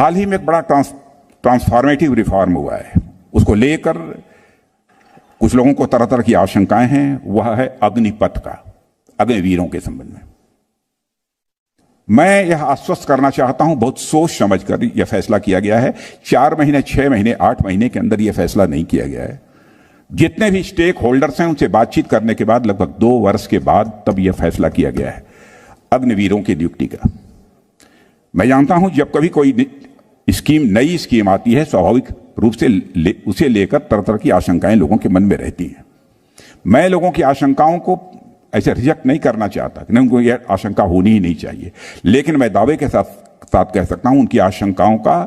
हाल ही में एक बड़ा ट्रांसफॉर्मेटिव रिफॉर्म हुआ है, उसको लेकर कुछ लोगों को तरह तरह की आशंकाएं हैं। वह है अग्निपथ का, अग्निवीरों के संबंध में। मैं यह आश्वस्त करना चाहता हूं, बहुत सोच समझ कर यह फैसला किया गया है। 4 महीने, 6 महीने, 8 महीने के अंदर यह फैसला नहीं किया गया है। जितने भी स्टेक होल्डर्स हैं उनसे बातचीत करने के बाद लगभग 2 वर्ष के बाद तब यह फैसला किया गया है अग्निवीरों की नियुक्ति का। मैं जानता हूं जब कभी कोई नई स्कीम आती है, स्वाभाविक रूप से उसे लेकर तरह तरह की आशंकाएं लोगों के मन में रहती हैं। मैं लोगों की आशंकाओं को ऐसे रिजेक्ट नहीं करना चाहता, नहीं, उनको यह आशंका होनी ही नहीं चाहिए। लेकिन मैं दावे के साथ कह सकता हूं उनकी आशंकाओं का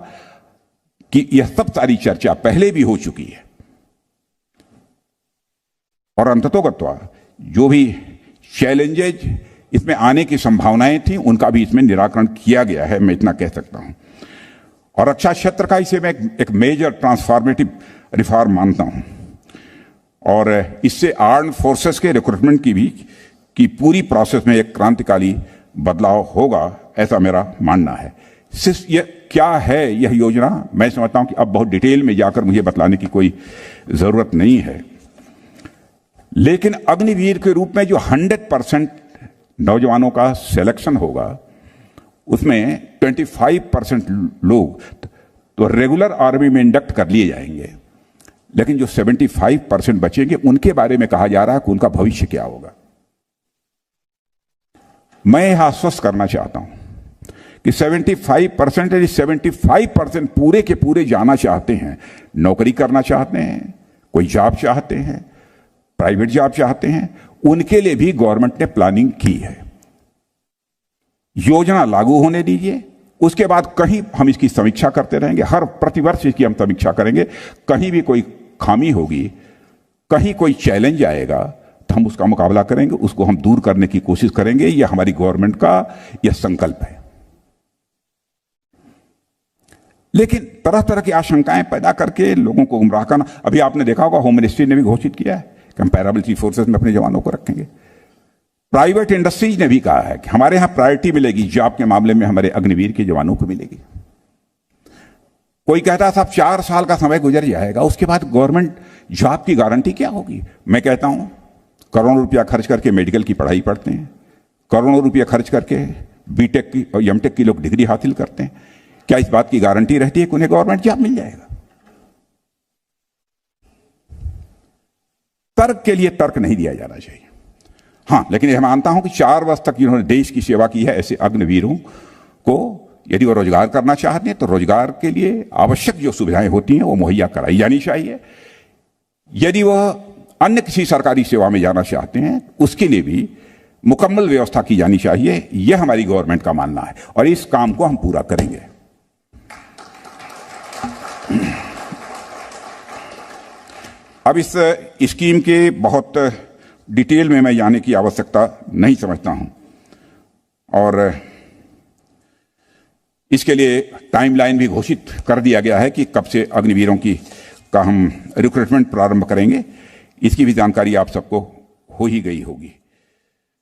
कि यह सब सारी चर्चा पहले भी हो चुकी है और अंततोगत्वा जो भी चैलेंजेज इसमें आने की संभावनाएं थी उनका भी इसमें निराकरण किया गया है, मैं इतना कह सकता हूं। और रक्षा क्षेत्र का इसे मैं एक मेजर ट्रांसफॉर्मेटिव रिफॉर्म मानता हूं और इससे आर्म्ड फोर्सेस के रिक्रूटमेंट की पूरी प्रोसेस में एक क्रांतिकारी बदलाव होगा, ऐसा मेरा मानना है। सिर्फ यह क्या है यह योजना, मैं समझता हूं कि अब बहुत डिटेल में जाकर मुझे बतलाने की कोई जरूरत नहीं है। लेकिन अग्निवीर के रूप में जो 100% नौजवानों का सिलेक्शन होगा उसमें 25% लोग तो रेगुलर आर्मी में इंडक्ट कर लिए जाएंगे, लेकिन जो 75% बचेंगे उनके बारे में कहा जा रहा है कि उनका भविष्य क्या होगा। मैं यह आश्वस्त करना चाहता हूं कि 75% पूरे के पूरे जाना चाहते हैं, नौकरी करना चाहते हैं, कोई जॉब चाहते हैं, प्राइवेट जॉब चाहते हैं। उनके लिए भी गवर्नमेंट ने प्लानिंग की है। योजना लागू होने दीजिए, उसके बाद कहीं हम इसकी समीक्षा करते रहेंगे, हर प्रतिवर्ष इसकी हम समीक्षा करेंगे। कहीं भी कोई खामी होगी, कहीं कोई चैलेंज आएगा तो हम उसका मुकाबला करेंगे, उसको हम दूर करने की कोशिश करेंगे। यह हमारी गवर्नमेंट का यह संकल्प है। लेकिन तरह तरह की आशंकाएं पैदा करके लोगों को गुमराह करना, अभी आपने देखा होगा होम मिनिस्ट्री ने भी घोषित किया है कि हम पैरामिलिट्री फोर्सेस में अपने जवानों को रखेंगे। प्राइवेट इंडस्ट्रीज ने भी कहा है कि हमारे यहां प्रायोरिटी मिलेगी, जॉब के मामले में हमारे अग्निवीर के जवानों को मिलेगी। कोई कहता है साहब 4 साल का समय गुजर जाएगा, उसके बाद गवर्नमेंट जॉब की गारंटी क्या होगी। मैं कहता हूं करोड़ों रुपया खर्च करके मेडिकल की पढ़ाई पढ़ते हैं, करोड़ों रुपया खर्च करके बीटेक की और एमटेक की लोग डिग्री हासिल करते हैं। क्या इस बात की गारंटी रहती है कि उन्हें गवर्नमेंट जॉब मिल जाएगा? तर्क के लिए तर्क नहीं दिया जाना चाहिए। हां, लेकिन यह मानता हूं कि 4 वर्ष तक जिन्होंने देश की सेवा की है, ऐसे अग्निवीरों को यदि वो रोजगार करना चाहते हैं तो रोजगार के लिए आवश्यक जो सुविधाएं होती हैं वो मुहैया कराई जानी चाहिए। यदि वह अन्य किसी सरकारी सेवा में जाना चाहते हैं उसके लिए भी मुकम्मल व्यवस्था की जानी चाहिए। यह हमारी गवर्नमेंट का मानना है और इस काम को हम पूरा करेंगे। अब इस स्कीम के बहुत डिटेल में मैं जाने की आवश्यकता नहीं समझता हूं और इसके लिए टाइमलाइन भी घोषित कर दिया गया है कि कब से अग्निवीरों का हम रिक्रूटमेंट प्रारंभ करेंगे। इसकी भी जानकारी आप सबको हो ही गई होगी।